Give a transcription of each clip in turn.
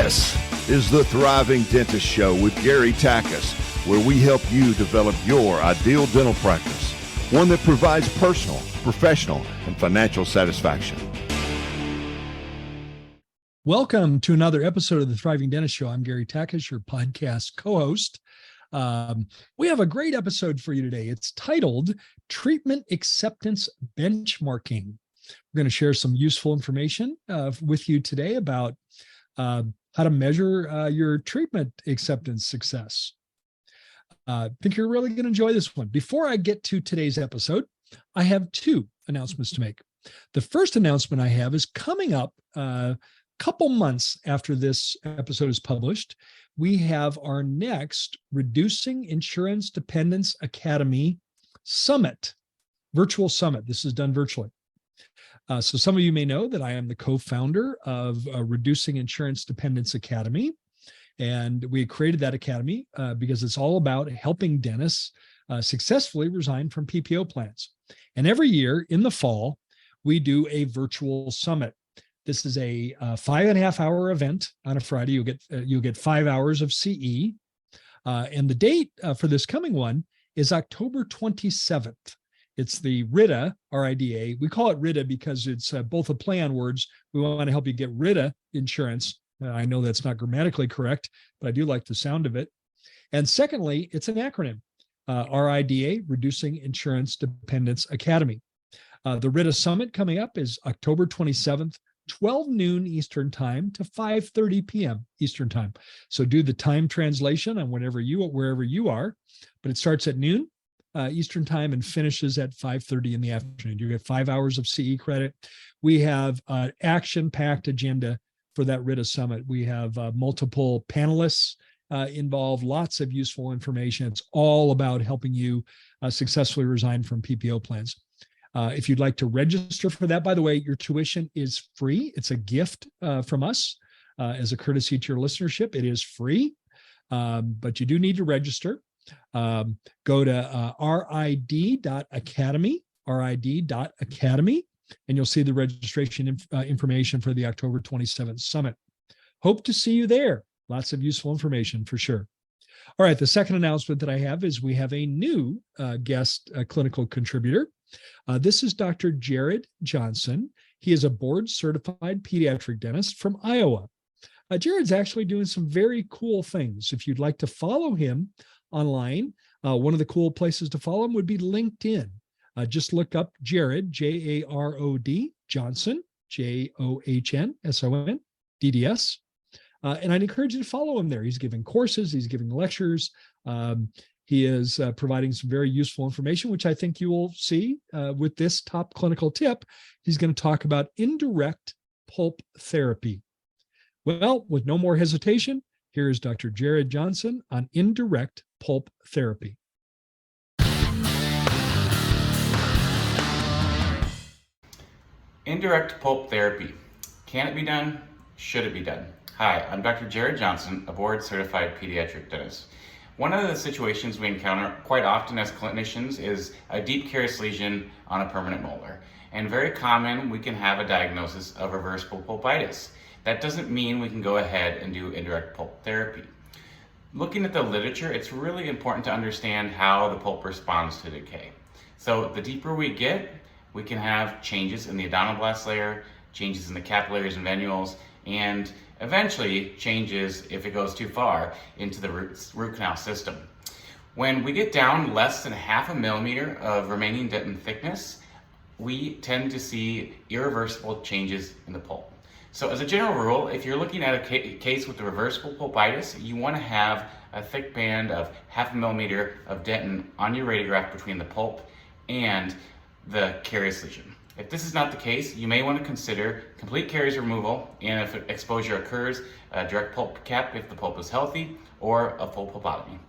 This is the Thriving Dentist Show with Gary Takis, where we help you develop your ideal dental practice, one that provides personal, professional, and financial satisfaction. Welcome to another episode of the Thriving Dentist Show. I'm Gary Takis, your podcast co-host. We have a great episode for you today. It's titled Treatment Acceptance Benchmarking. We're going to share some useful information with you today about how to measure your treatment acceptance success. I think you're really going to enjoy this one. Before I get to today's episode, I have two announcements to make. The first announcement I have is coming up a couple months after this episode is published. We have our next Reducing Insurance Dependence Academy Summit, virtual summit. This is done virtually. So some of you may know that I am the co-founder of Reducing Insurance Dependence Academy. And we created that academy because it's all about helping dentists successfully resign from PPO plans. And every year in the fall, we do a virtual summit. This is a 5.5-hour event on a Friday. You'll get 5 hours of CE. And the date for this coming one is October 27th. It's the RIDA, R-I-D-A. We call it RIDA because it's both a play on words. We want to help you get rid of insurance. I know that's not grammatically correct, but I do like the sound of it. And secondly, it's an acronym, RIDA, Reducing Insurance Dependence Academy. The RIDA Summit coming up is October 27th, 12 noon Eastern time to 5:30 p.m. Eastern time. So do the time translation on wherever you are, but it starts at noon Eastern time and finishes at 5:30 in the afternoon. You get 5 hours of CE credit. We have an action-packed agenda for that RIDA Summit. We have multiple panelists involved, lots of useful information. It's all about helping you successfully resign from PPO plans. If you'd like to register for that, by the way, your tuition is free. It's a gift from us as a courtesy to your listenership. It is free, but you do need to register. Go to rid.academy, and you'll see the registration information for the October 27th summit. Hope to see you there. Lots of useful information for sure. All right, the second announcement that I have is we have a new guest clinical contributor. This is Dr. Jared Johnson. He is a board-certified pediatric dentist from Iowa. Jared's actually doing some very cool things. If you'd like to follow him online, one of the cool places to follow him would be LinkedIn. Just look up Jared, J-A-R-O-D, Johnson, Johnsson, DDS. And I'd encourage you to follow him there. He's giving courses, he's giving lectures. He is providing some very useful information, which I think you will see with this top clinical tip. He's going to talk about indirect pulp therapy. Well, with no more hesitation, here is Dr. Jared Johnson on indirect pulp therapy. Indirect pulp therapy. Can it be done? Should it be done? Hi, I'm Dr. Jared Johnson, a board-certified pediatric dentist. One of the situations we encounter quite often as clinicians is a deep carious lesion on a permanent molar. And very common, we can have a diagnosis of reversible pulpitis. That doesn't mean we can go ahead and do indirect pulp therapy. Looking at the literature, it's really important to understand how the pulp responds to decay. So the deeper we get, we can have changes in the odontoblast layer, changes in the capillaries and venules, and eventually changes, if it goes too far, into the root canal system. When we get down less than 0.5 millimeter of remaining dentin thickness, we tend to see irreversible changes in the pulp. So as a general rule, if you're looking at a case with a reversible pulpitis, you want to have a thick band of 0.5 millimeter of dentin on your radiograph between the pulp and the carious lesion. If this is not the case, you may want to consider complete caries removal, and if exposure occurs, a direct pulp cap if the pulp is healthy, or a full pulpotomy.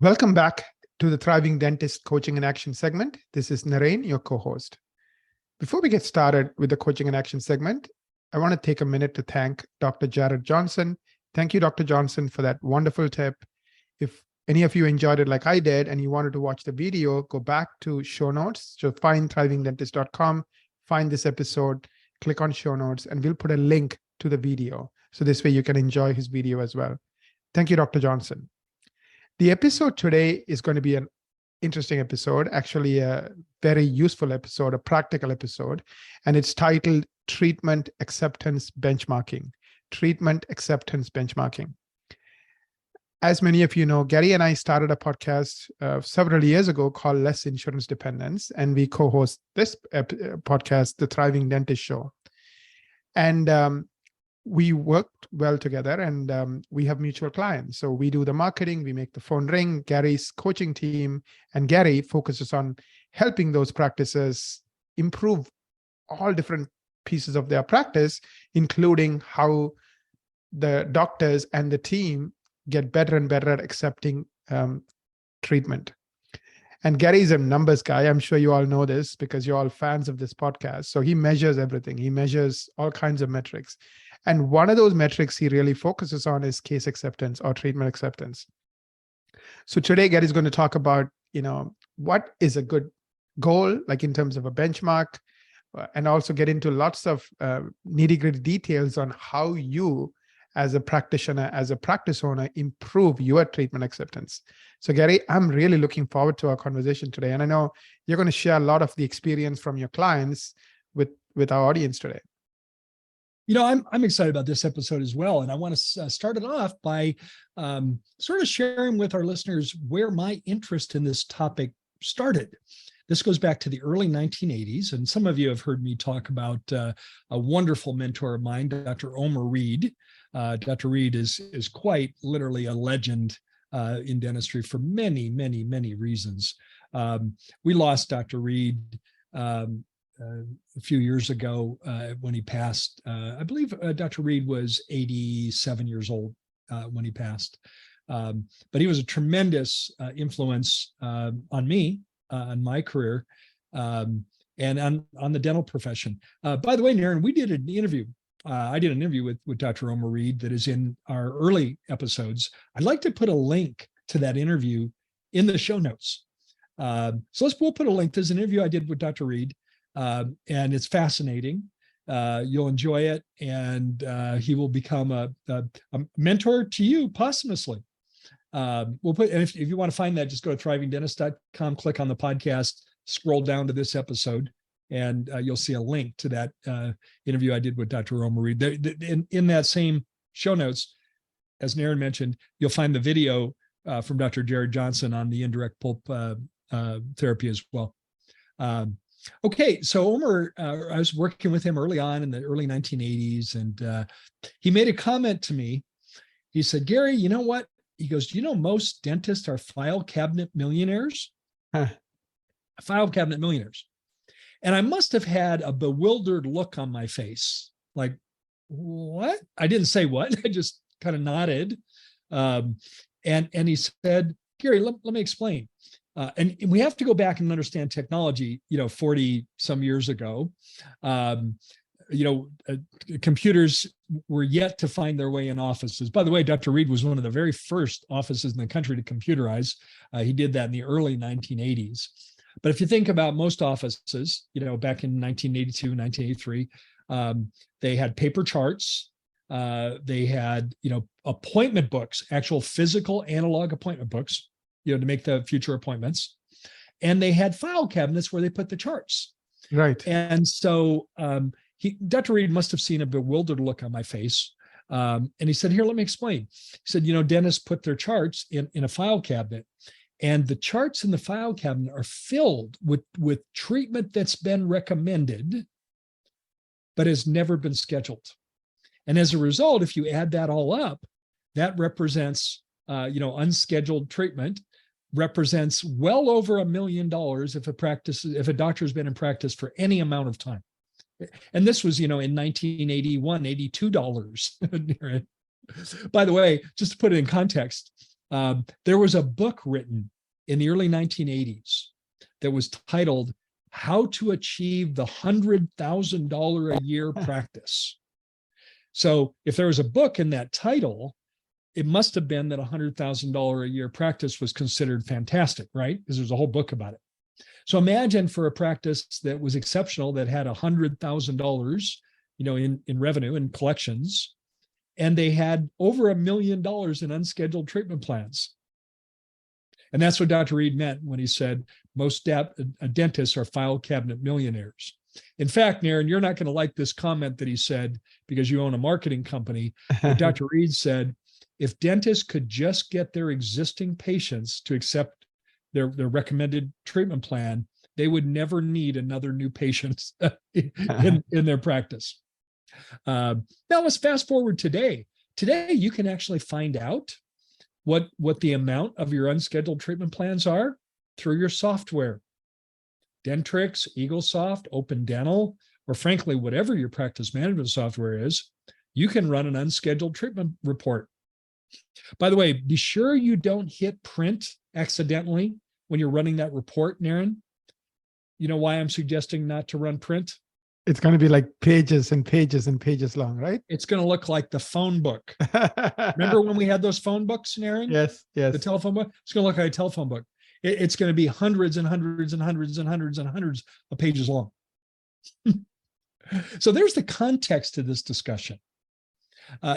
Welcome back to the Thriving Dentist Coaching and Action segment. This is Narain, your co-host. Before we get started with the Coaching and Action segment, I want to take a minute to thank Dr. Jared Johnson. Thank you, Dr. Johnson, for that wonderful tip. If any of you enjoyed it like I did and you wanted to watch the video, go back to show notes. So find thrivingdentist.com find this episode, click on show notes, and we'll put a link to the video. So this way you can enjoy his video as well. Thank you, Dr. Johnson. The episode today is going to be an interesting episode, actually a very useful episode, a practical episode, and it's titled Treatment Acceptance Benchmarking. Treatment Acceptance Benchmarking. As many of you know, Gary and I started a podcast several years ago called Less Insurance Dependence, and we co-host this podcast, The Thriving Dentist Show. And we worked well together, and we have mutual clients. So we do the marketing, we make the phone ring. Gary's coaching team and Gary focuses on helping those practices improve all different pieces of their practice, including how the doctors and the team get better and better at accepting treatment. And Gary's a numbers guy. I'm sure you all know this because you're all fans of this podcast. So he measures everything. He measures all kinds of metrics. And one of those metrics he really focuses on is case acceptance or treatment acceptance. So today, Gary's going to talk about, what is a good goal, like in terms of a benchmark, and also get into lots of nitty-gritty details on how you, as a practitioner, as a practice owner, improve your treatment acceptance. So Gary, I'm really looking forward to our conversation today. And I know you're going to share a lot of the experience from your clients with our audience today. I'm excited about this episode as well. And I want to start it off by sort of sharing with our listeners where my interest in this topic started. This goes back to the early 1980s. And some of you have heard me talk about a wonderful mentor of mine, Dr. Omer Reed. Dr. Reed is quite literally a legend in dentistry for many, many, many reasons. We lost Dr. Reed a few years ago when he passed. I believe Dr. Reed was 87 years old when he passed. But he was a tremendous influence on me, on my career, and on the dental profession. By the way, Naren, we did an interview. I did an interview with Dr. Omer Reed that is in our early episodes. I'd like to put a link to that interview in the show notes. We'll put a link. There's an interview I did with Dr. Reed, and it's fascinating. You'll enjoy it, and he will become a mentor to you posthumously. We'll put, and if you want to find that, just go to thrivingdentist.com, click on the podcast, scroll down to this episode, and you'll see a link to that interview I did with Dr. Omer Reed. In that same show notes, as Naren mentioned, you'll find the video from Dr. Jared Johnson on the indirect pulp therapy as well. Okay, so Omer, I was working with him early on in the early 1980s, and he made a comment to me. He said, Gary, you know what? He goes, most dentists are file cabinet millionaires? File cabinet millionaires. And I must have had a bewildered look on my face. Like, what? I didn't say what. I just kind of nodded. And he said, Gary, let me explain. And we have to go back and understand technology, 40 some years ago. Computers were yet to find their way in offices. By the way, Dr. Reed was one of the very first offices in the country to computerize. He did that in the early 1980s. But if you think about most offices, back in 1982, 1983, they had paper charts. They had, appointment books, actual physical analog appointment books, to make the future appointments. And they had file cabinets where they put the charts. Right. And so Dr. Reed must have seen a bewildered look on my face. And he said, here, let me explain. He said, dentists put their charts in a file cabinet. And the charts in the file cabinet are filled with treatment that's been recommended, but has never been scheduled. And as a result, if you add that all up, that represents, unscheduled treatment represents well over $1 million if a doctor's been in practice for any amount of time. And this was, in 1981, $82. By the way, just to put it in context, there was a book written in the early 1980s that was titled How to Achieve the $100,000 a Year Practice. So if there was a book in that title, it must have been that $100,000 a year practice was considered fantastic, right? Because there's a whole book about it. So imagine for a practice that was exceptional, that had $100,000, in revenue and collections, and they had over $1 million in unscheduled treatment plans. And that's what Dr. Reed meant when he said most dentists are file cabinet millionaires. In fact, Naren, you're not going to like this comment that he said because you own a marketing company. But Dr. Reed said, if dentists could just get their existing patients to accept their recommended treatment plan, they would never need another new patient in their practice. Now let's fast forward today. Today, you can actually find out what the amount of your unscheduled treatment plans are through your software. Dentrix, EagleSoft, Open Dental, or frankly, whatever your practice management software is, you can run an unscheduled treatment report. By the way, be sure you don't hit print accidentally when you're running that report, Naren. You know why I'm suggesting not to run print? It's going to be like pages and pages and pages long, right? It's going to look like the phone book. Remember when we had those phone books, Naren? Yes, yes. The telephone book? It's going to look like a telephone book. It's going to be hundreds and hundreds and hundreds and hundreds and hundreds of pages long. So there's the context to this discussion.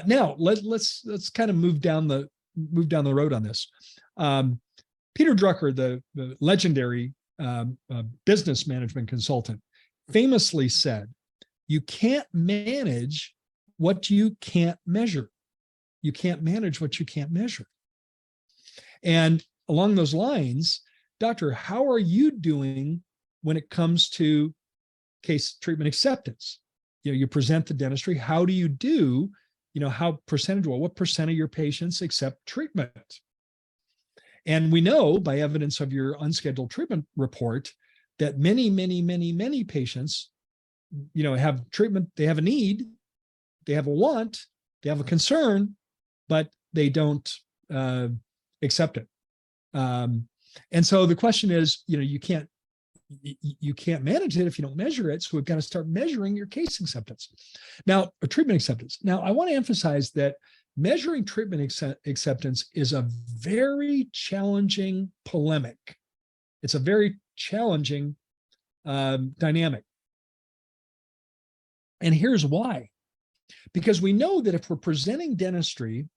Now let's kind of move down the road on this. Peter Drucker, the legendary business management consultant, famously said, "You can't manage what you can't measure. You can't manage what you can't measure." And along those lines, Doctor, how are you doing when it comes to case treatment acceptance? You present the dentistry. How do you do? What percent of your patients accept treatment? And we know by evidence of your unscheduled treatment report that many patients, have treatment, they have a need, they have a want, they have a concern, but they don't accept it. And so the question is, you can't manage it if you don't measure it. So we've got to start measuring your case acceptance. Now, treatment acceptance. Now, I want to emphasize that measuring treatment acceptance is a very challenging polemic. It's a very challenging dynamic. And here's why. Because we know that if we're presenting dentistry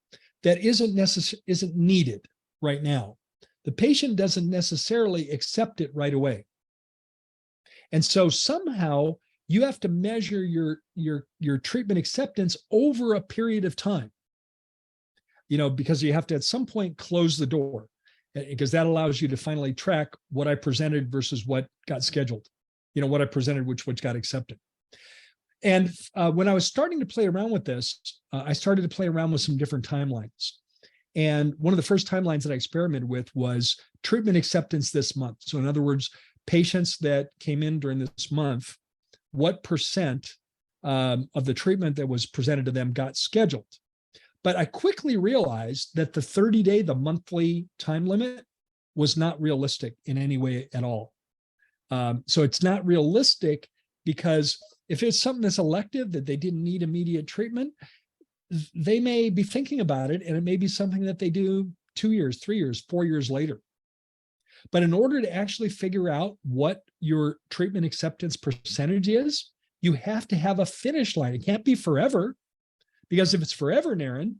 that isn't needed right now, the patient doesn't necessarily accept it right away. And so somehow you have to measure your treatment acceptance over a period of time, because you have to at some point close the door, because that allows you to finally track what I presented versus what got scheduled, what I presented, which got accepted. And when I was starting to play around with this, I started to play around with some different timelines. And one of the first timelines that I experimented with was treatment acceptance this month. So in other words, patients that came in during this month, what percent of the treatment that was presented to them got scheduled? But I quickly realized that the 30-day, the monthly time limit was not realistic in any way at all. So it's not realistic because if it's something that's elective that they didn't need immediate treatment, they may be thinking about it and it may be something that they do 2 years, 3 years, 4 years later. But in order to actually figure out what your treatment acceptance percentage is, you have to have a finish line. It can't be forever, because if it's forever, Naren,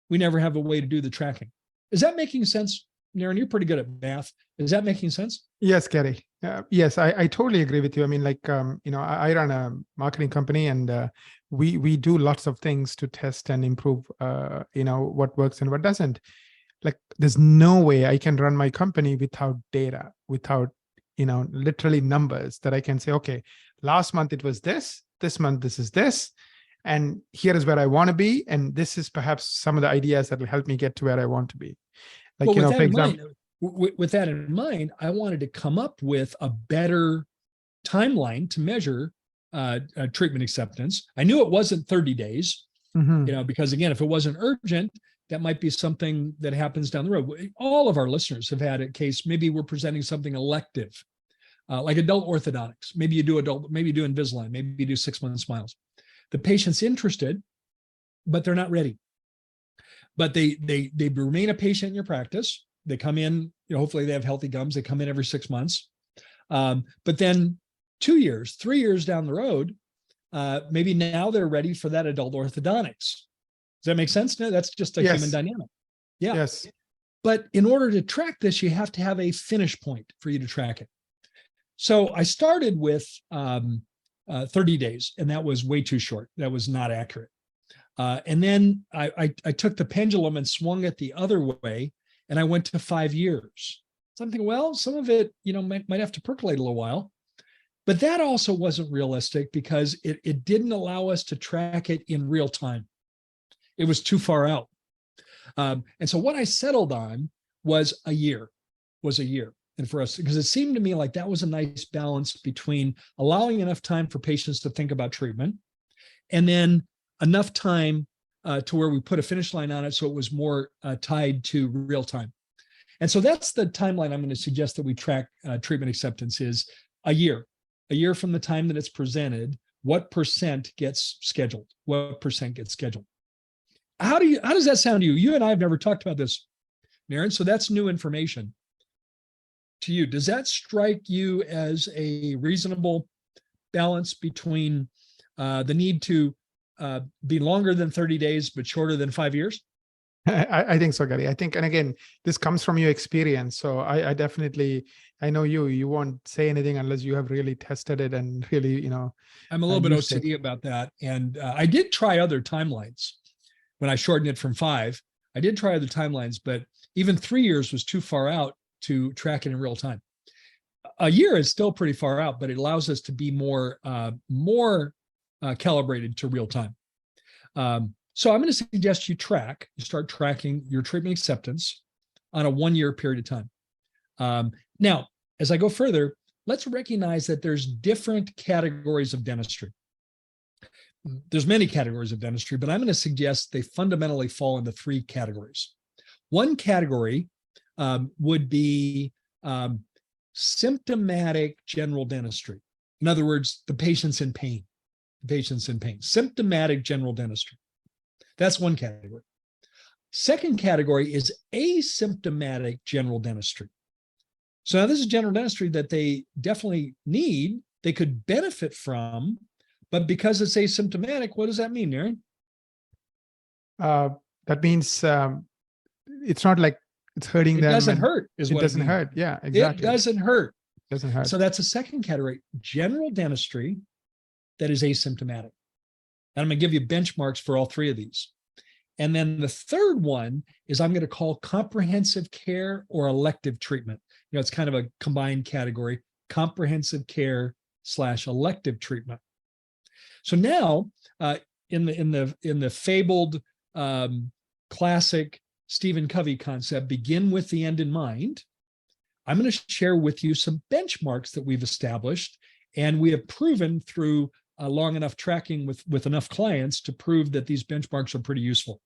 we never have a way to do the tracking. Is that making sense? Naren, you're pretty good at math. Is that making sense? Yes, Gary. Yes, I totally agree with you. I mean, I run a marketing company, and we do lots of things to test and improve, what works and what doesn't. Like, there's no way I can run my company without data, without, literally numbers that I can say, okay, last month it was this month this is this, and here is where I want to be, and this is perhaps some of the ideas that will help me get to where I want to be. Like, well, for example, with that in mind, I wanted to come up with a better timeline to measure treatment acceptance. I knew it wasn't 30 days, because again, if it wasn't urgent, that might be something that happens down the road. All of our listeners have had a case. Maybe we're presenting something elective, like adult orthodontics. Maybe you do Invisalign. Maybe you do 6-month smiles. The patient's interested, but they're not ready. But they remain a patient in your practice. They come in, hopefully they have healthy gums. They come in every 6 months. But then 2 years, 3 years down the road, maybe now they're ready for that adult orthodontics. Does that make sense? No, that's just a human dynamic. Yeah. Yes. But in order to track this, you have to have a finish point for you to track it. So I started with 30 days, and that was way too short. That was not accurate. And then I took the pendulum and swung it the other way, and I went to 5 years. So I'm thinking, well, some of it, might have to percolate a little while. But that also wasn't realistic because it didn't allow us to track it in real time. It was too far out. And so what I settled on was a year. And for us, because it seemed to me like that was a nice balance between allowing enough time for patients to think about treatment and then enough time to where we put a finish line on it so it was more tied to real time. And so that's the timeline I'm going to suggest that we track treatment acceptance is a year from the time that it's presented. What percent gets scheduled? How does that sound to you? You and I have never talked about this, Naren, so that's new information to you. Does that strike you as a reasonable balance between the need to be longer than 30 days, but shorter than 5 years? I think so, Gary. I think, and again, this comes from your experience. So I definitely, I know you won't say anything unless you have really tested it and really, I'm a little bit OCD about that. And I did try other timelines when I shortened it from 5. I did try other timelines, but even 3 years was too far out to track it in real time. A year is still pretty far out, but it allows us to be more calibrated to real time. So I'm going to suggest you start tracking your treatment acceptance on a 1 year period of time. Now, as I go further, let's recognize that there's different categories of dentistry. There's many categories of dentistry, but I'm going to suggest they fundamentally fall into 3 categories. One category would be symptomatic general dentistry. In other words, the patient's in pain. Symptomatic general dentistry. That's one category. Second category is asymptomatic general dentistry. So now this is general dentistry that they definitely need, they could benefit from, but because it's asymptomatic, what does that mean, Naren? That means it's not like it's hurting them. It doesn't hurt, is what it doesn't hurt. Yeah, exactly. It doesn't hurt. Doesn't hurt. So that's a second category, general dentistry that is asymptomatic. And I'm going to give you benchmarks for all 3 of these. And then the third one is I'm going to call comprehensive care or elective treatment. It's kind of a combined category, comprehensive care / elective treatment. So now, in the fabled classic Stephen Covey concept, begin with the end in mind, I'm going to share with you some benchmarks that we've established and we have proven through long enough tracking with enough clients to prove that these benchmarks are pretty useful.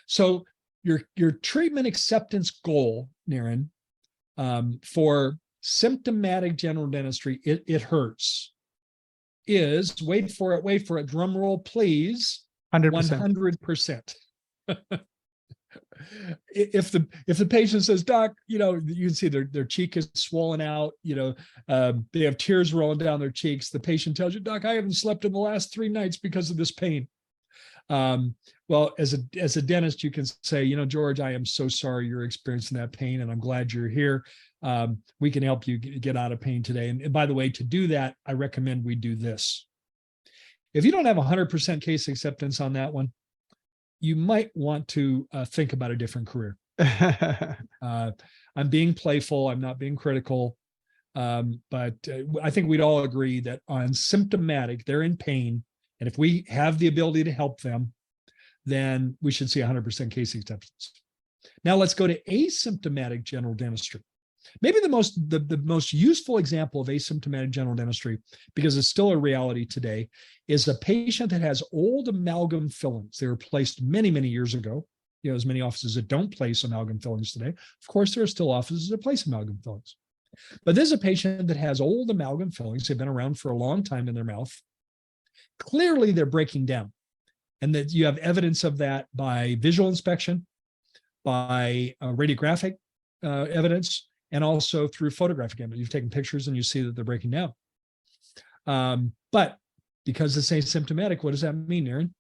So your treatment acceptance goal, Naren, for symptomatic general dentistry, it hurts, is, wait for it, drum roll, please, 100%. If the patient says, doc, you can see their cheek is swollen out, they have tears rolling down their cheeks. The patient tells you, doc, I haven't slept in the last 3 nights because of this pain. Well, as a dentist, you can say, George, I am so sorry you're experiencing that pain, and I'm glad you're here. We can help you get out of pain today. And by the way, to do that, I recommend we do this. If you don't have 100% case acceptance on that one, you might want to think about a different career. I'm being playful. I'm not being critical. But I think we'd all agree that on symptomatic, they're in pain. And if we have the ability to help them, then we should see 100% case acceptance. Now let's go to asymptomatic general dentistry. Maybe the most useful example of asymptomatic general dentistry, because it's still a reality today, is a patient that has old amalgam fillings. They were placed many, many years ago. There's many offices that don't place amalgam fillings today. Of course, there are still offices that place amalgam fillings. But this is a patient that has old amalgam fillings. They've been around for a long time in their mouth. Clearly, they're breaking down. And that you have evidence of that by visual inspection, by radiographic evidence, and also through photographic image. You've taken pictures and you see that they're breaking down. But because it's asymptomatic, what does that mean, Aaron?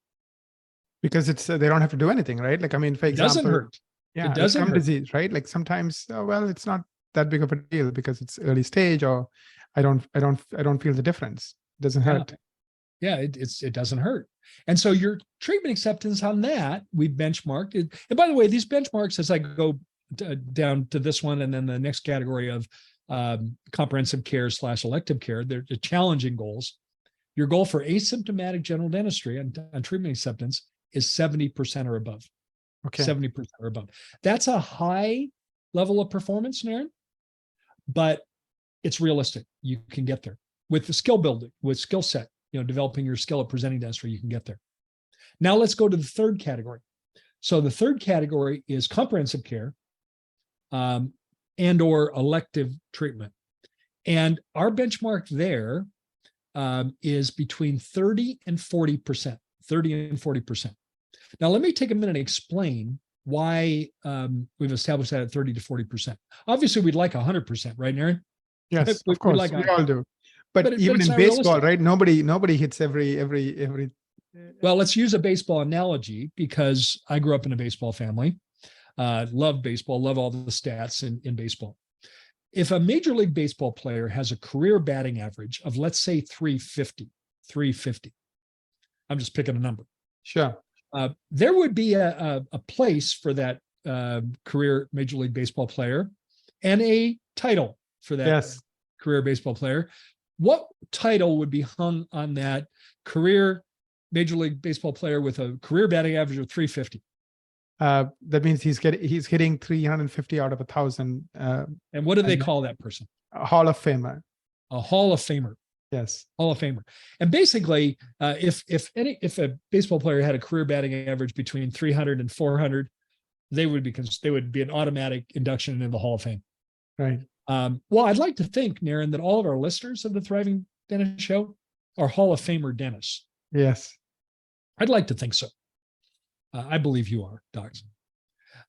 Because it's they don't have to do anything, right? Like, I mean, for It example, doesn't hurt. yeah, It doesn't gum hurt. disease, right? Like sometimes, oh, well, it's not that big of a deal because it's early stage, or I don't feel the difference. It doesn't hurt. Yeah, it doesn't hurt. And so your treatment acceptance on that, we benchmarked it. And by the way, these benchmarks, as I go down to this one and then the next category of comprehensive care / elective care, they're the challenging goals. Your goal for asymptomatic general dentistry on treatment acceptance is 70% or above. Okay. 70% or above. That's a high level of performance, Naren, but it's realistic. You can get there with the skill building, with skill set, developing your skill at presenting dentistry, you can get there. Now let's go to the third category. So the third category is comprehensive care and or elective treatment. And our benchmark there is between 30 and 40%, 30 and 40%. Now, let me take a minute and explain why we've established that at 30 to 40%. Obviously, we'd like 100%, right, Aaron? Yes, of course, like we all do. But even it's in not baseball, realistic. right? Nobody hits every. Well, let's use a baseball analogy because I grew up in a baseball family. Love baseball, love all the stats in baseball. If a Major League Baseball player has a career batting average of, let's say, 350, I'm just picking a number. Sure. There would be a place for that career Major League Baseball player and a title for that career baseball player. What title would be hung on that career Major League Baseball player with a career batting average of 350? That means he's hitting 350 out of 1,000. And what do they call that person? A Hall of Famer. A Hall of Famer. Yes. Hall of Famer. And basically, if a baseball player had a career batting average between 300 and 400, they would be an automatic induction into the Hall of Fame. Right. Well, I'd like to think, Naren, that all of our listeners of the Thriving Dentist Show are Hall of Famer dentists. Yes. I'd like to think so. I believe you are, docs.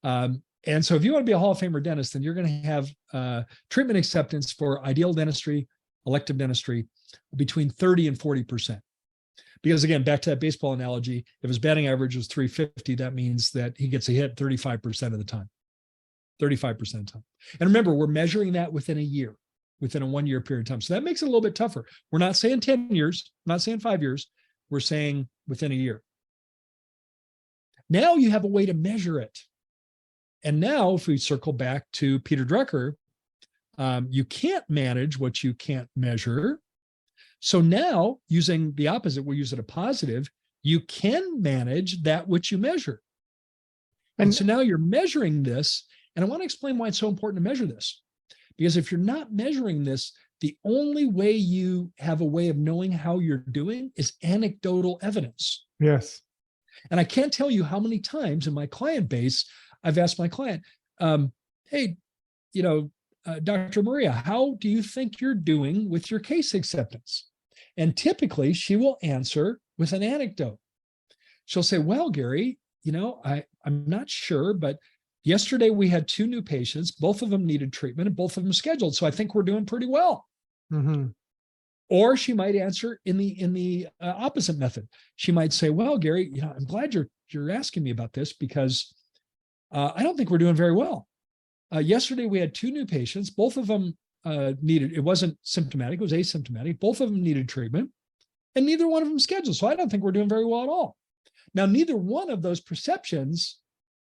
And so if you want to be a Hall of Famer dentist, then you're going to have treatment acceptance for ideal dentistry, elective dentistry, between 30 and 40%. Because again, back to that baseball analogy, if his batting average was 350, that means that he gets a hit 35% of the time. 35% of the time. And remember, we're measuring that within a year, within a 1 year period of time. So that makes it a little bit tougher. We're not saying 10 years, not saying 5 years. We're saying within a year. Now you have a way to measure it. And now if we circle back to Peter Drucker, you can't manage what you can't measure. So now using the opposite, we'll use it a positive, you can manage that which you measure. And so now you're measuring this. And I want to explain why it's so important to measure this. Because if you're not measuring this, the only way you have a way of knowing how you're doing is anecdotal evidence. Yes. And I can't tell you how many times in my client base, I've asked my client, hey, Dr. Maria, how do you think you're doing with your case acceptance? And typically she will answer with an anecdote. She'll say, well, Gary, I'm not sure, but yesterday we had 2 new patients. Both of them needed treatment and both of them scheduled. So I think we're doing pretty well. Mm-hmm. Or she might answer in the opposite method. She might say, well, Gary, I'm glad you're asking me about this because I don't think we're doing very well. Yesterday we had 2 new patients. Both of them it wasn't symptomatic, it was asymptomatic. Both of them needed treatment and neither one of them scheduled. So I don't think we're doing very well at all. Now, neither one of those perceptions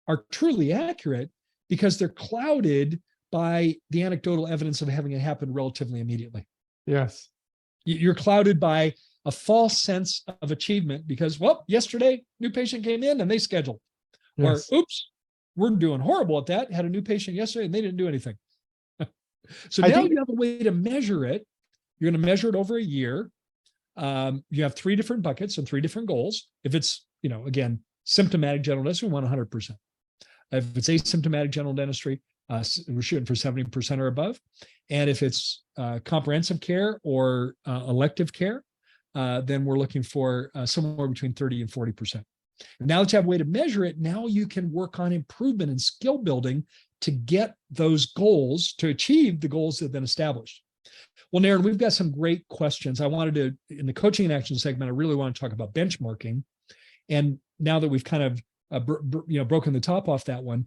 are truly accurate because they're clouded by the anecdotal evidence of having it happen relatively immediately. Yes. You're clouded by a false sense of achievement because, well, yesterday, new patient came in and they scheduled. Yes. Or, oops, we're doing horrible at that. Had a new patient yesterday and they didn't do anything. So now you have a way to measure it. You're going to measure it over a year. You have 3 different buckets and 3 different goals. If it's, again, symptomatic general dentistry, we want 100%. If it's asymptomatic general dentistry, we're shooting for 70% or above. And if it's comprehensive care or elective care, then we're looking for somewhere between 30 and 40%. And now that you have a way to measure it, now you can work on improvement and skill building to get those goals, to achieve the goals that have been established. Well, Naren, we've got some great questions. I wanted to, in the coaching and action segment, I really want to talk about benchmarking. And now that we've kind of broken the top off that one,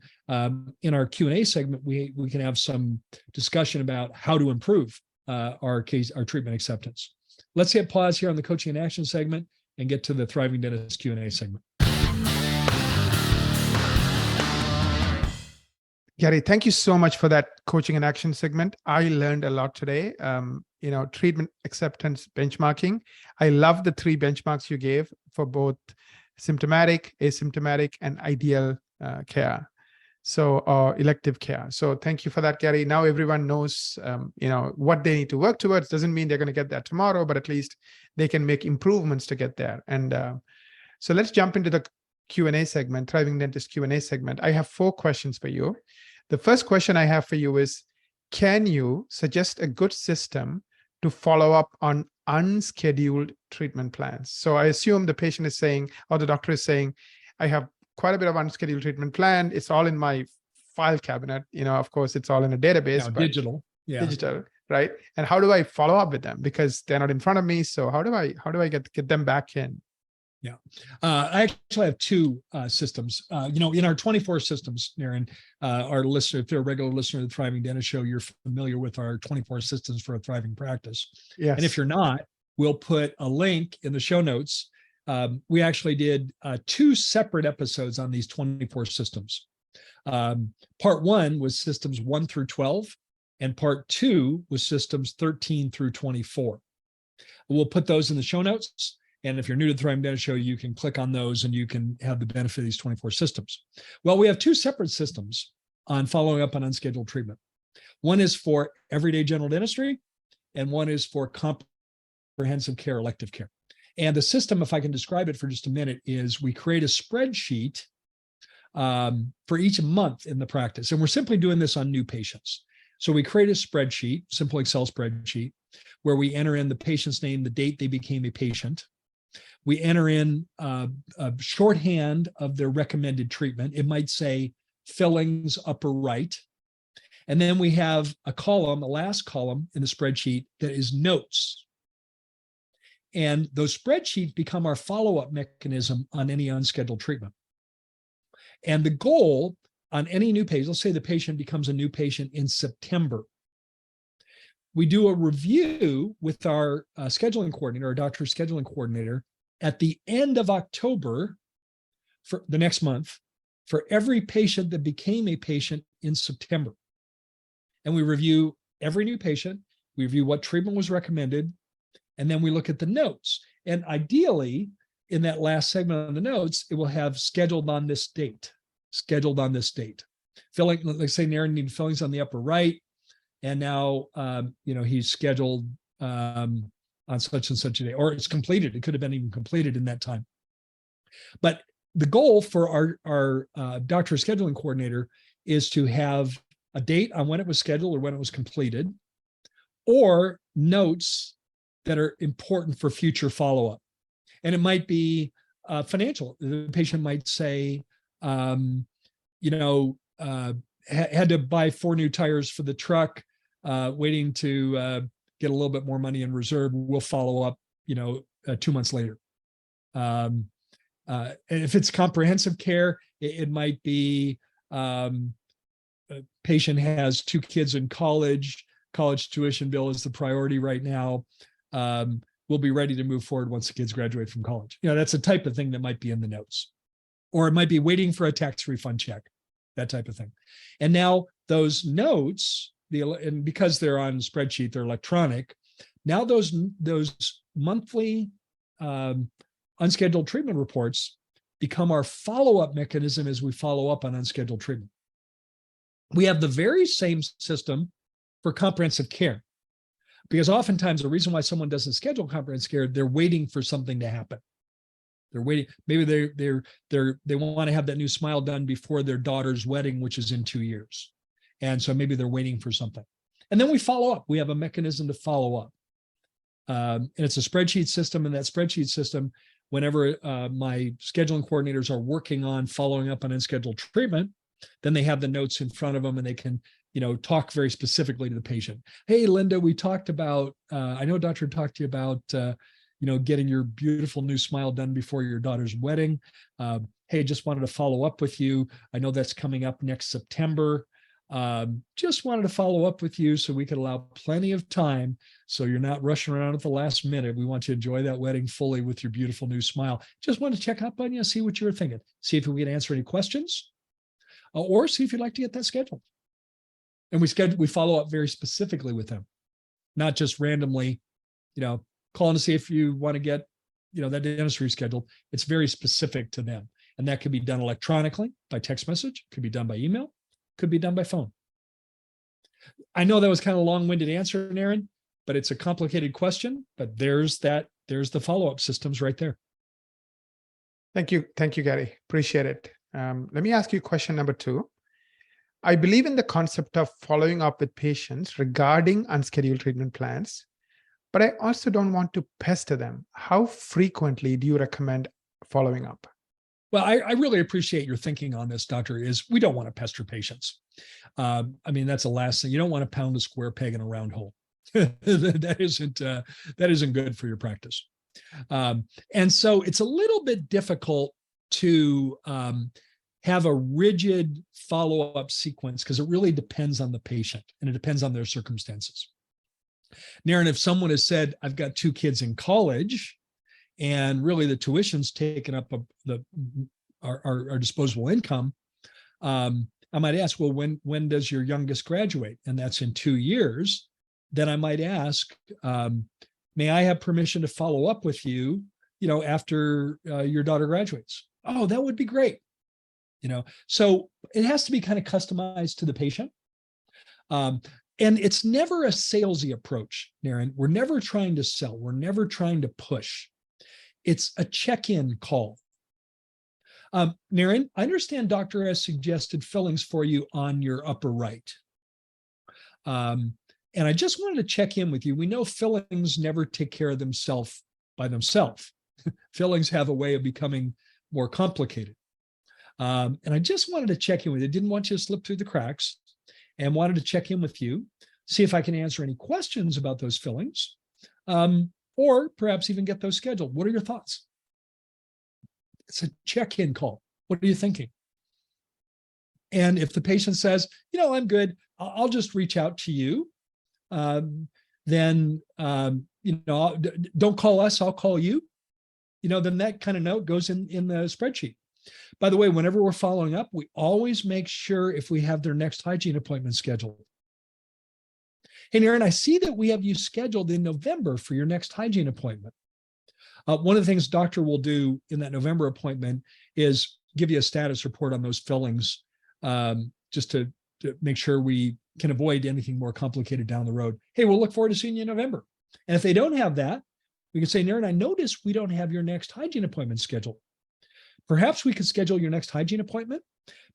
in our Q&A segment, we can have some discussion about how to improve our treatment acceptance. Let's hit pause here on the coaching and action segment and get to the Thriving Dentist Q&A segment. Gary, thank you so much for that coaching and action segment. I learned a lot today. Treatment acceptance benchmarking. I love the 3 benchmarks you gave for both symptomatic, asymptomatic, and ideal care. So, elective care. So thank you for that, Gary. Now everyone knows, what they need to work towards. Doesn't mean they're going to get there tomorrow, but at least they can make improvements to get there. And so let's jump into the Q&A segment, Thriving Dentist Q&A segment. I have 4 questions for you. The first question I have for you is, can you suggest a good system to follow up on unscheduled treatment plans? So I assume the patient is saying, or the doctor is saying, I have quite a bit of unscheduled treatment plan. It's all in my file cabinet. Of course, it's all in a database. Now, digital, right? And how do I follow up with them? Because they're not in front of me. So how do I get them back in? Yeah, I actually have 2 systems. In our 24 systems, Naren, our listener, if you're a regular listener to the Thriving Dentist Show, you're familiar with our 24 systems for a thriving practice. Yes. And if you're not, we'll put a link in the show notes. We actually did 2 separate episodes on these 24 systems. Part 1 was systems 1 through 12, and part 2 was systems 13 through 24. We'll put those in the show notes. And if you're new to the Thriving Dentist Show, you can click on those and you can have the benefit of these 24 systems. Well, we have 2 separate systems on following up on unscheduled treatment. One is for everyday general dentistry, and one is for comprehensive care, elective care. And the system, if I can describe it for just a minute, is we create a spreadsheet for each month in the practice. And we're simply doing this on new patients. So we create a spreadsheet, simple Excel spreadsheet, where we enter in the patient's name, the date they became a patient. We enter in a shorthand of their recommended treatment. It might say fillings upper right. And then we have a column, the last column in the spreadsheet, that is notes. And those spreadsheets become our follow-up mechanism on any unscheduled treatment. And the goal on any new patient, let's say the patient becomes a new patient in September. We do a review with our scheduling coordinator, our doctor scheduling coordinator, at the end of October for the next month for every patient that became a patient in September. And we review every new patient, we review what treatment was recommended, and then we look at the notes. And ideally, in that last segment on the notes, it will have scheduled on this date, Filling, let's say Naren needed fillings on the upper right, and now he's scheduled on such and such a day, or it's completed. It could have been even completed in that time. But the goal for our doctor scheduling coordinator is to have a date on when it was scheduled or when it was completed, or notes that are important for future follow-up. And it might be financial. The patient might say, had to buy 4 new tires for the truck, waiting to get a little bit more money in reserve. We'll follow up, 2 months later. And if it's comprehensive care, it might be a patient has 2 kids in college tuition bill is the priority right now. We'll be ready to move forward once the kids graduate from college. That's a type of thing that might be in the notes. Or it might be waiting for a tax refund check, that type of thing. And now those notes, and because they're on spreadsheet, they're electronic. Now those monthly unscheduled treatment reports become our follow-up mechanism as we follow up on unscheduled treatment. We have the very same system for comprehensive care, because oftentimes the reason why someone doesn't schedule comprehensive care, they're waiting for something to happen. They're waiting. Maybe they want to have that new smile done before their daughter's wedding, which is in 2 years. And so maybe they're waiting for something. And then we follow up. We have a mechanism to follow up. And it's a spreadsheet system. And that spreadsheet system, whenever my scheduling coordinators are working on following up on unscheduled treatment, then they have the notes in front of them and they can, talk very specifically to the patient. Hey, Linda, we talked about, I know doctor talked to you about, getting your beautiful new smile done before your daughter's wedding. Hey, just wanted to follow up with you. I know that's coming up next September. Just wanted to follow up with you so we could allow plenty of time so you're not rushing around at the last minute. We want you to enjoy that wedding fully with your beautiful new smile. Just wanted to check up on you, see what you were thinking, see if we can answer any questions, or see if you'd like to get that scheduled. And we follow up very specifically with them, not just randomly, calling to see if you want to get, that dentistry scheduled. It's very specific to them. And that could be done electronically by text message, could be done by email, could be done by phone. I know that was kind of a long-winded answer, Naren, but it's a complicated question, but there's the follow-up systems right there. Thank you, Gary. Appreciate it. Let me ask you question number 2. I believe in the concept of following up with patients regarding unscheduled treatment plans, but I also don't want to pester them. How frequently do you recommend following up? Well, I really appreciate your thinking on this, Doctor, is we don't want to pester patients. That's the last thing. You don't want to pound a square peg in a round hole. that isn't good for your practice. And so it's a little bit difficult to have a rigid follow-up sequence because it really depends on the patient and it depends on their circumstances. Naren, if someone has said, I've got 2 kids in college, and really the tuition's taken up our disposable income, I might ask, well, when does your youngest graduate? And that's in 2 years. Then I might ask, may I have permission to follow up with you, after your daughter graduates? Oh, that would be great. So it has to be kind of customized to the patient. And it's never a salesy approach, Naren. We're never trying to sell. We're never trying to push. It's a check-in call. Naren, I understand doctor has suggested fillings for you on your upper right. And I just wanted to check in with you. We know fillings never take care of themselves by themselves. Fillings have a way of becoming more complicated. And I just wanted to check in with you. Didn't want you to slip through the cracks and wanted to check in with you, see if I can answer any questions about those fillings, or perhaps even get those scheduled. What are your thoughts? It's a check-in call. What are you thinking? And if the patient says, I'm good, I'll just reach out to you, then, don't call us, I'll call you, then that kind of note goes in the spreadsheet. By the way, whenever we're following up, we always make sure if we have their next hygiene appointment scheduled. Hey, Naren, I see that we have you scheduled in November for your next hygiene appointment. One of the things doctor will do in that November appointment is give you a status report on those fillings, just to make sure we can avoid anything more complicated down the road. Hey, we'll look forward to seeing you in November. And if they don't have that, we can say, Naren, I noticed we don't have your next hygiene appointment scheduled. Perhaps we could schedule your next hygiene appointment,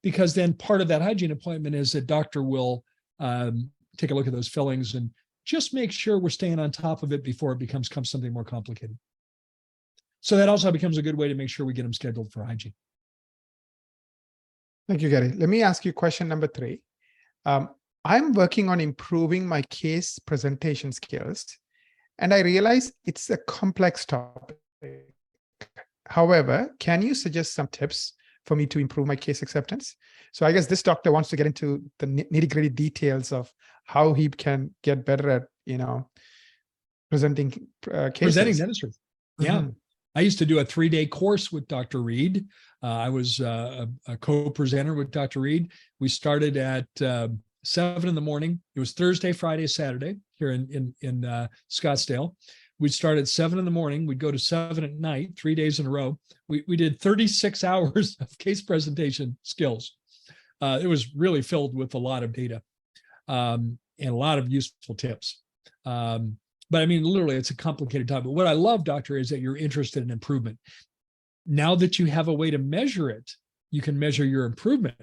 because then part of that hygiene appointment is that doctor will take a look at those fillings and just make sure we're staying on top of it before it becomes something more complicated. So that also becomes a good way to make sure we get them scheduled for hygiene. Thank you, Gary. Let me ask you question number 3. I'm working on improving my case presentation skills, and I realize it's a complex topic. However, can you suggest some tips for me to improve my case acceptance? So I guess this doctor wants to get into the nitty-gritty details of how he can get better at, presenting cases. Presenting dentistry. Yeah. Mm-hmm. I used to do a 3-day course with Dr. Reed. I was a co-presenter with Dr. Reed. We started at 7 in the morning. It was Thursday, Friday, Saturday here in Scottsdale. We'd start at 7 in the morning. We'd go to 7 at night, 3 days in a row. We did 36 hours of case presentation skills. It was really filled with a lot of data and a lot of useful tips. But I mean, literally, it's a complicated topic. But what I love, doctor, is that you're interested in improvement. Now that you have a way to measure it, you can measure your improvement.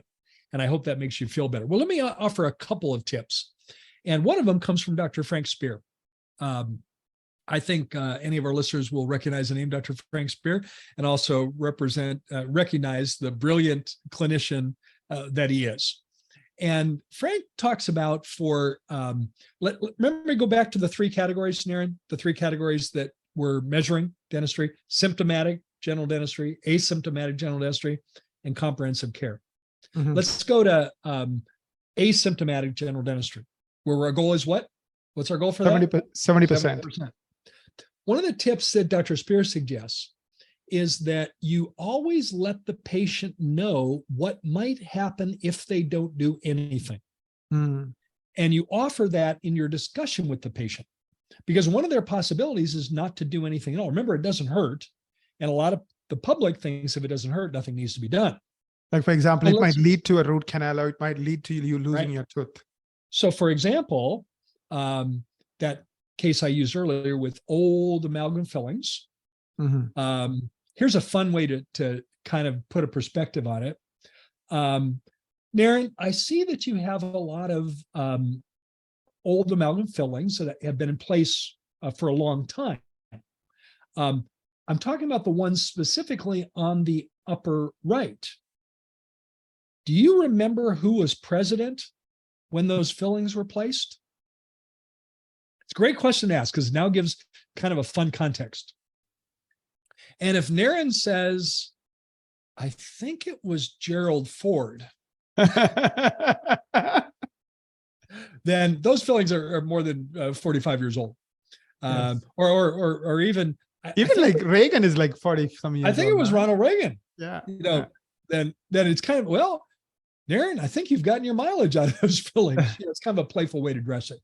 And I hope that makes you feel better. Well, let me offer a couple of tips. And one of them comes from Dr. Frank Spear. I think any of our listeners will recognize the name Dr. Frank Spear and also recognize the brilliant clinician that he is. And Frank talks about remember me go back to the three categories, Naren, the three categories that we're measuring dentistry: symptomatic general dentistry, asymptomatic general dentistry, and comprehensive care. Mhm. Let's go to asymptomatic general dentistry, where our goal is what? What's our goal for that? 70%. 70%. One of the tips that Dr. Spear suggests is that you always let the patient know what might happen if they don't do anything. Mm. And you offer that in your discussion with the patient, because one of their possibilities is not to do anything at all. Remember, it doesn't hurt. And a lot of the public thinks if it doesn't hurt, nothing needs to be done. Like, for example, Well, it might lead to a root canal, or it might lead to you losing your tooth. So, for example, that case I used earlier with old amalgam fillings, Mhm. here's a fun way to kind of put a perspective on it. Naren, I see that you have a lot of old amalgam fillings that have been in place for a long time. I'm talking about the ones specifically on the upper right. Do you remember who was president when those fillings were placed? It's a great question to ask because it now gives kind of a fun context. And if Naren says, I think it was Gerald Ford, then those fillings are more than 45 years old. Yes. Or even like Reagan is like 40 some years I think old it was now. Ronald Reagan. Yeah. Then it's kind of, well, Naren, I think you've gotten your mileage out of those fillings. It's kind of a playful way to dress it.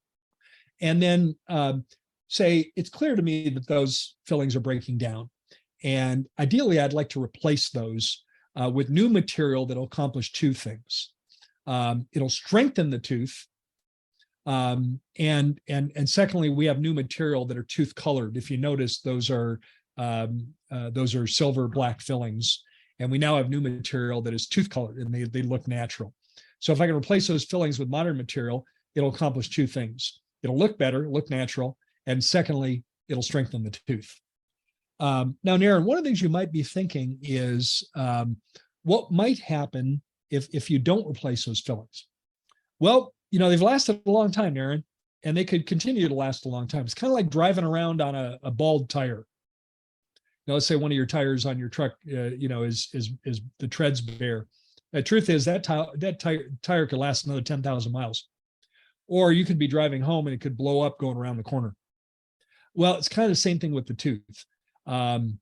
And then say, it's clear to me that those fillings are breaking down. And ideally, I'd like to replace those with new material that'll accomplish two things. It'll strengthen the tooth. And secondly, we have new material that are tooth colored. If you notice, those are silver black fillings. And we now have new material that is tooth colored and they look natural. So if I can replace those fillings with modern material, it'll accomplish two things. It'll look better, look natural. And secondly, it'll strengthen the tooth. Now, Naren, one of the things you might be thinking is what might happen if you don't replace those fillings? Well, they've lasted a long time, Naren, and they could continue to last a long time. It's kind of like driving around on a bald tire. Let's say one of your tires on your truck, is the tread's bare. The truth is that tire could last another 10,000 miles. Or you could be driving home and it could blow up going around the corner. Well, it's kind of the same thing with the tooth. I'm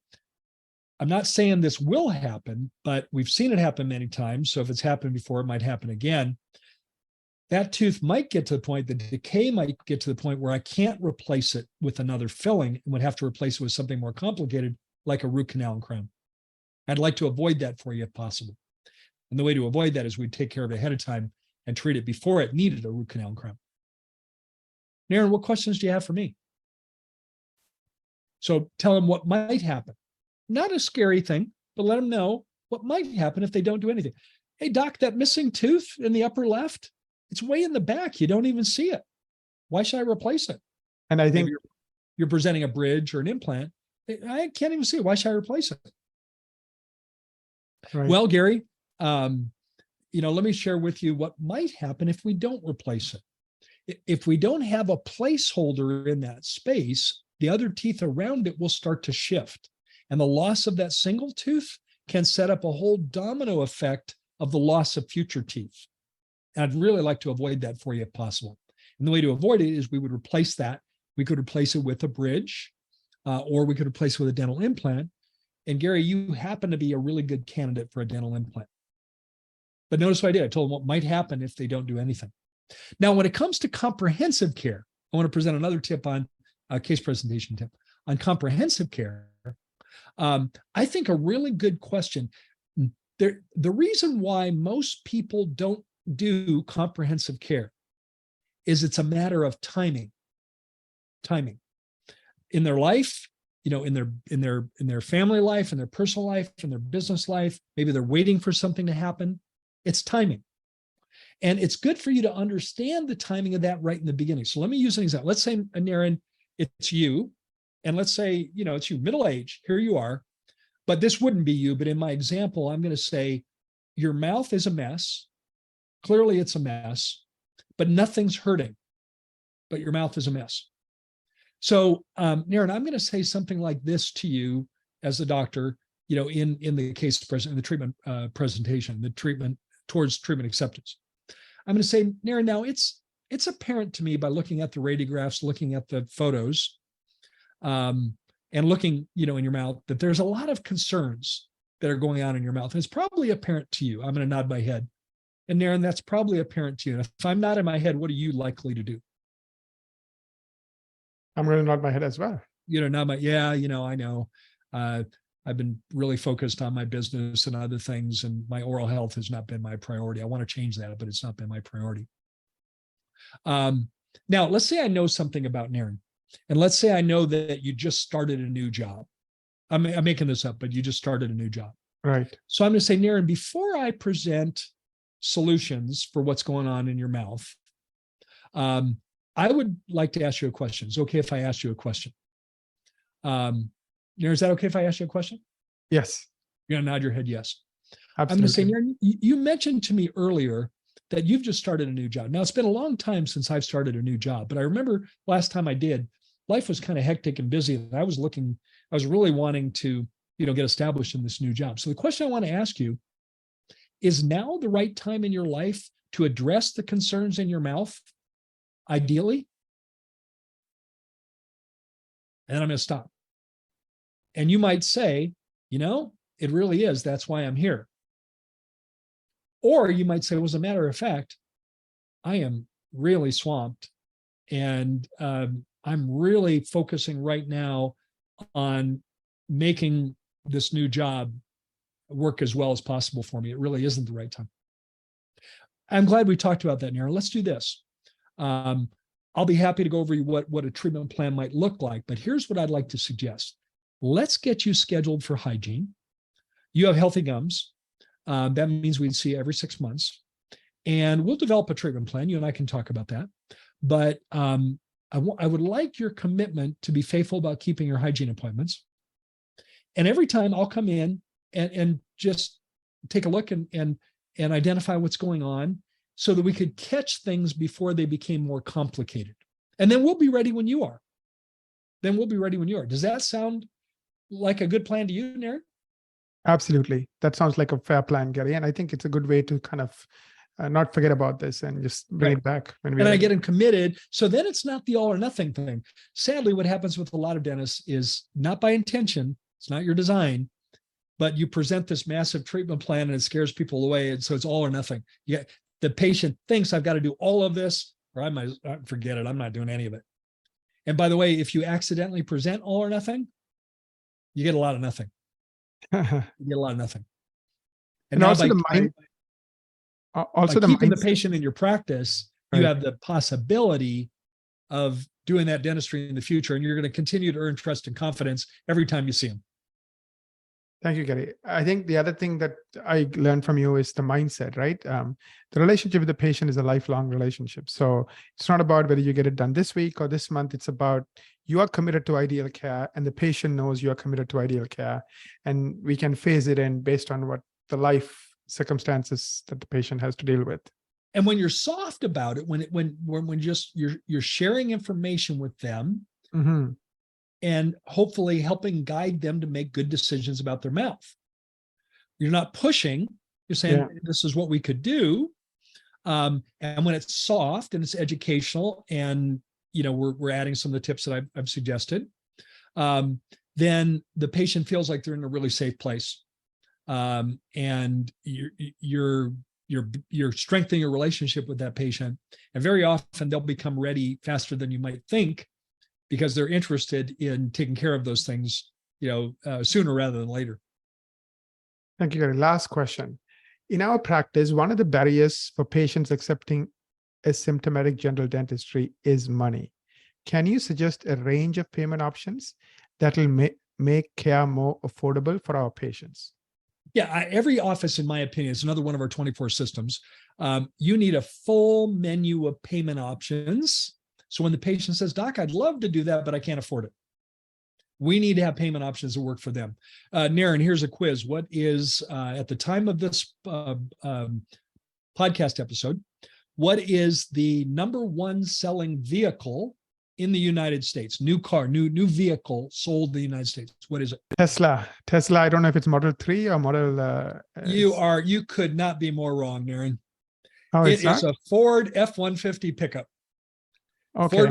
not saying this will happen, but we've seen it happen many times. So if it's happened before, it might happen again. That tooth might get to the point, the decay might get to the point where I can't replace it with another filling and would have to replace it with something more complicated, like a root canal and crown. I'd like to avoid that for you if possible. And the way to avoid that is we'd take care of it ahead of time and treat it before it needed a root canal and crown. Naren, what questions do you have for me? So tell them what might happen. Not a scary thing, but let them know what might happen if they don't do anything. Hey, doc, that missing tooth in the upper left, it's way in the back. You don't even see it. Why should I replace it? And I think you're presenting a bridge or an implant. I can't even see it. Why should I replace it? Right. Well, Gary, let me share with you what might happen if we don't replace it. If we don't have a placeholder in that space, the other teeth around it will start to shift. And the loss of that single tooth can set up a whole domino effect of the loss of future teeth. And I'd really like to avoid that for you if possible. And the way to avoid it is we would replace that. We could replace it with a bridge, or we could replace it with a dental implant. And Gary, you happen to be a really good candidate for a dental implant. But notice what I did. I told them what might happen if they don't do anything. Now, when it comes to comprehensive care, I want to present another tip on a case presentation tip on comprehensive care. I think a really good question. The reason why most people don't do comprehensive care is it's a matter of timing in their life, in their family life, in their personal life, in their business life. Maybe they're waiting for something to happen. It's timing. And it's good for you to understand the timing of that right in the beginning. So let me use an example. Let's say, Naren, it's you And let's say, it's you, middle age, here you are, but this wouldn't be you. But in my example, I'm going to say your mouth is a mess. Clearly it's a mess, but nothing's hurting, but your mouth is a mess. So, Naren, I'm going to say something like this to you as a doctor, in the case present, in the treatment presentation, the treatment towards treatment acceptance. I'm going to say, Naren, now it's apparent to me by looking at the radiographs, looking at the photos, and looking, in your mouth, that there's a lot of concerns that are going on in your mouth. And it's probably apparent to you. I'm going to nod my head. And Naren, that's probably apparent to you. And if I'm not in my head, what are you likely to do? I'm going to nod my head as well. Nod my, yeah, I know. I've been really focused on my business and other things, and my oral health has not been my priority. I want to change that, but it's not been my priority. Now, let's say I know something about Naren, and let's say I know that you just started a new job. I'm making this up, but you just started a new job. Right. So I'm going to say, Naren, before I present solutions for what's going on in your mouth, I would like to ask you a question. It's okay if I ask you a question. Naren, is that okay if I ask you a question? Yes. You're going to nod your head yes. Absolutely. I'm going to say, Naren, you mentioned to me earlier that you've just started a new job. Now, it's been a long time since I've started a new job, but I remember last time I did, life was kind of hectic and busy, and I was really wanting to, get established in this new job. So the question I want to ask you, is now the right time in your life to address the concerns in your mouth, ideally? And I'm going to stop. And you might say, it really is. That's why I'm here. Or you might say, well, as a matter of fact, I am really swamped, and I'm really focusing right now on making this new job work as well as possible for me. It really isn't the right time. I'm glad we talked about that, Naren. Let's do this. I'll be happy to go over what a treatment plan might look like, but here's what I'd like to suggest. Let's get you scheduled for hygiene. You have healthy gums. That means we'd see you every 6 months, and we'll develop a treatment plan. You and I can talk about that. But I would like your commitment to be faithful about keeping your hygiene appointments. And every time I'll come in and just take a look and identify what's going on so that we could catch things before they became more complicated. And then we'll be ready when you are. Does that sound like a good plan to you, Naren? Absolutely. That sounds like a fair plan, Gary. And I think it's a good way to kind of not forget about this and just bring it back. And I get them committed. So then it's not the all or nothing thing. Sadly, what happens with a lot of dentists is not by intention. It's not your design, but you present this massive treatment plan and it scares people away. And so it's all or nothing. Yeah, the patient thinks I've got to do all of this, or I might forget it. I'm not doing any of it. And by the way, if you accidentally present all or nothing, you get a lot of nothing. You get a lot of nothing. And also by keeping the patient in your practice, you have the possibility of doing that dentistry in the future, and you're going to continue to earn trust and confidence every time you see them. Thank you, Gary. I think the other thing that I learned from you is the mindset, right? The relationship with the patient is a lifelong relationship. So it's not about whether you get it done this week or this month. It's about you are committed to ideal care, and the patient knows you are committed to ideal care. And we can phase it in based on what the life circumstances that the patient has to deal with. And when you're soft about it, when just you're sharing information with them, mm-hmm. and hopefully helping guide them to make good decisions about their mouth. You're not pushing, you're saying, this is what we could do. And when it's soft and it's educational, and we're adding some of the tips that I've suggested, then the patient feels like they're in a really safe place. And you're strengthening your relationship with that patient. And very often they'll become ready faster than you might think, because they're interested in taking care of those things, sooner rather than later. Thank you, Gary. Last question. In our practice, one of the barriers for patients accepting asymptomatic general dentistry is money. Can you suggest a range of payment options that will make care more affordable for our patients? Yeah, every office, in my opinion, is another one of our 24 systems. You need a full menu of payment options. So when the patient says, "Doc, I'd love to do that, but I can't afford it," We need to have payment options that work for them. Naren, here's a quiz. What is, at the time of this podcast episode, what is the number one selling vehicle in the United States? New car, new vehicle sold in the United States. What is it? Tesla. I don't know if it's Model 3 or Model. You could not be more wrong, Naren. Oh, It it's is not? a Ford F-150 pickup. Okay.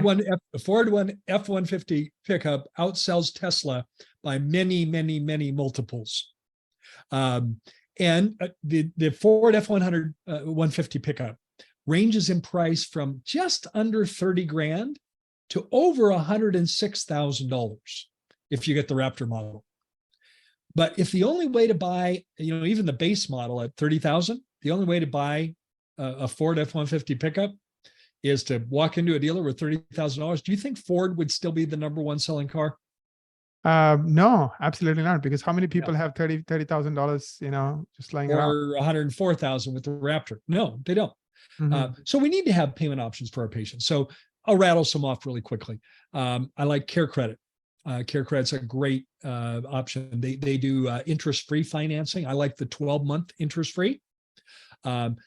Ford F-150 pickup outsells Tesla by many, many, many multiples. And the Ford F-150 pickup ranges in price from just under 30 grand to over $106,000 if you get the Raptor model. But if the only way to buy, even the base model at 30,000, the only way to buy a Ford F-150 pickup is to walk into a dealer with $30,000. Do you think Ford would still be the number one selling car? No, absolutely not. Because how many people have $30,000, just lying around? Or 104,000 with the Raptor? No, they don't. Mhm. So we need to have payment options for our patients. So I'll rattle some off really quickly. I like Care Credit. Care Credit's a great option. They do interest-free financing. I like the 12-month interest-free.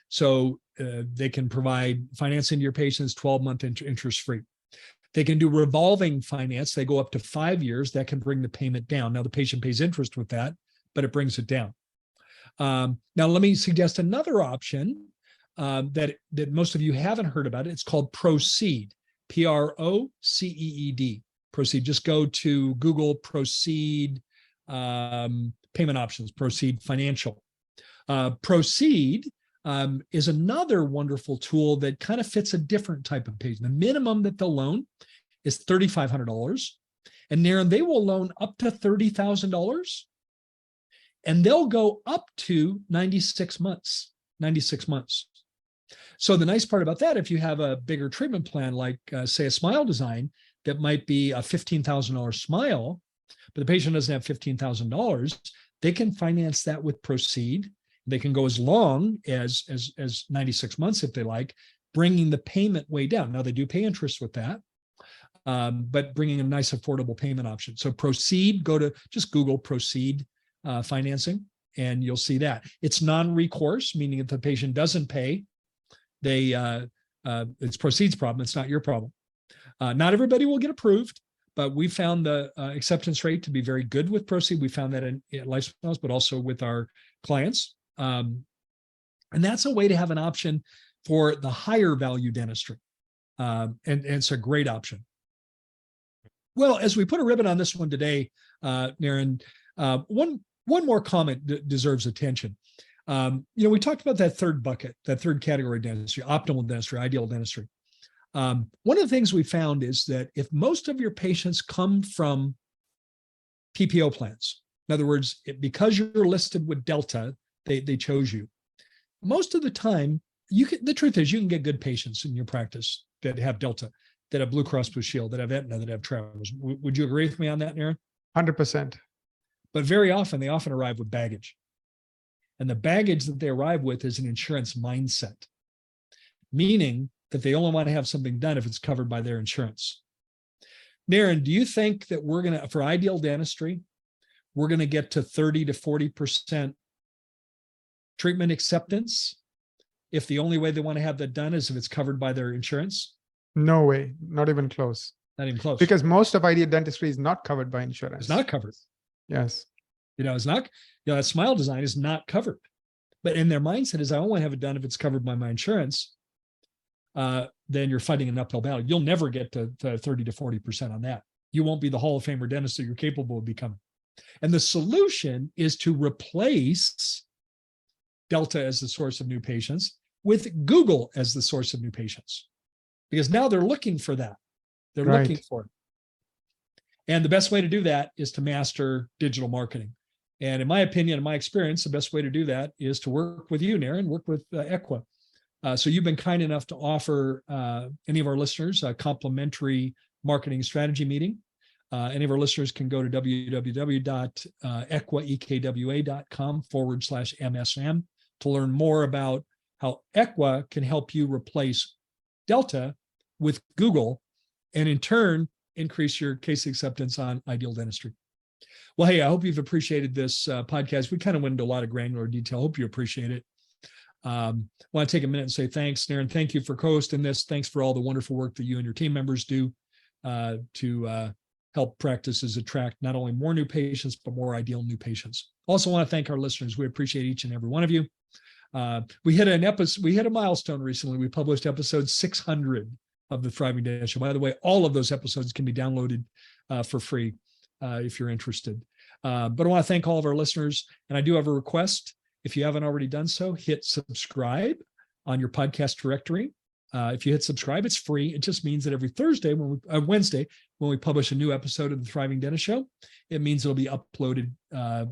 So they can provide financing to your patients 12-month interest-free. They can do revolving finance. They go up to 5 years. That can bring the payment down. Now the patient pays interest with that, but it brings it down. Now let me suggest another option that most of you haven't heard about. It's called Proceed. Proceed. Proceed. Just go to Google Proceed payment options. Proceed Financial. Proceed is another wonderful tool that kind of fits a different type of patient. The minimum that they'll loan is $3,500, and Naren, they will loan up to $30,000, and they'll go up to 96 months. 96 months. So the nice part about that, if you have a bigger treatment plan, like say a Smile Design, that might be a $15,000 smile, but the patient doesn't have $15,000, they can finance that with Proceed. They can go as long as 96 months if they like, bringing the payment way down. Now they do pay interest with that, but bringing a nice affordable payment option. So Proceed, just Google Proceed financing, and you'll see that. It's non-recourse, meaning if the patient doesn't pay, it's Proceed's problem. It's not your problem. Not everybody will get approved, but we found the acceptance rate to be very good with Proceed. We found that in Lifestyles, but also with our clients. And that's a way to have an option for the higher value dentistry. And it's a great option. Well, as we put a ribbon on this one today, Naren, one more comment deserves attention. We talked about that third bucket, that third category dentistry, optimal dentistry, ideal dentistry. One of the things we found is that if most of your patients come from PPO plans, in other words, because you're listed with Delta, they chose you. Most of the time, the truth is you can get good patients in your practice that have Delta, that have Blue Cross Blue Shield, that have Aetna, that have Travelers. Would you agree with me on that, Naren? 100%. But very often, they often arrive with baggage. And the baggage that they arrive with is an insurance mindset, meaning that they only want to have something done if it's covered by their insurance. Naren, do you think that for ideal dentistry, we're going to get to 30 to 40% treatment acceptance if the only way they want to have that done is if it's covered by their insurance? No way. Not even close. Not even close. Because most of ideal dentistry is not covered by insurance. It's not covered. Yes. It's not, that Smile Design is not covered. But in their mindset is, I only have it done if it's covered by my insurance. Then you're fighting an uphill battle. You'll never get to 30 to 40% on that. You won't be the Hall of Famer dentist that you're capable of becoming. And the solution is to replace Delta as the source of new patients with Google as the source of new patients. Because now they're looking for that. They're looking for it. And the best way to do that is to master digital marketing. And in my opinion, in my experience, the best way to do that is to work with you, Naren, work with Equa. So you've been kind enough to offer any of our listeners a complimentary marketing strategy meeting. Any of our listeners can go to www.equa.com/MSM to learn more about how Equa can help you replace Delta with Google, and in turn, increase your case acceptance on Ideal Dentistry. Well, hey, I hope you've appreciated this podcast. We kind of went into a lot of granular detail. Hope you appreciate it. I want to take a minute and say thanks, Naren. Thank you for co-hosting this. Thanks for all the wonderful work that you and your team members do to help practices attract not only more new patients, but more ideal new patients. Also want to thank our listeners. We appreciate each and every one of you. We hit a milestone recently. We published episode 600 of the Thriving Dentist Show. By the way, all of those episodes can be downloaded for free if you're interested. But I want to thank all of our listeners. And I do have a request. If you haven't already done so, hit subscribe on your podcast directory. If you hit subscribe, it's free. It just means that every Wednesday, when we publish a new episode of the Thriving Dentist Show, it means it'll be uploaded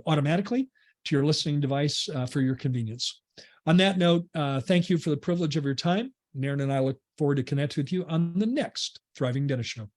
automatically to your listening device for your convenience. On that note, thank you for the privilege of your time. Naren and I look forward to connecting with you on the next Thriving Dentist Show.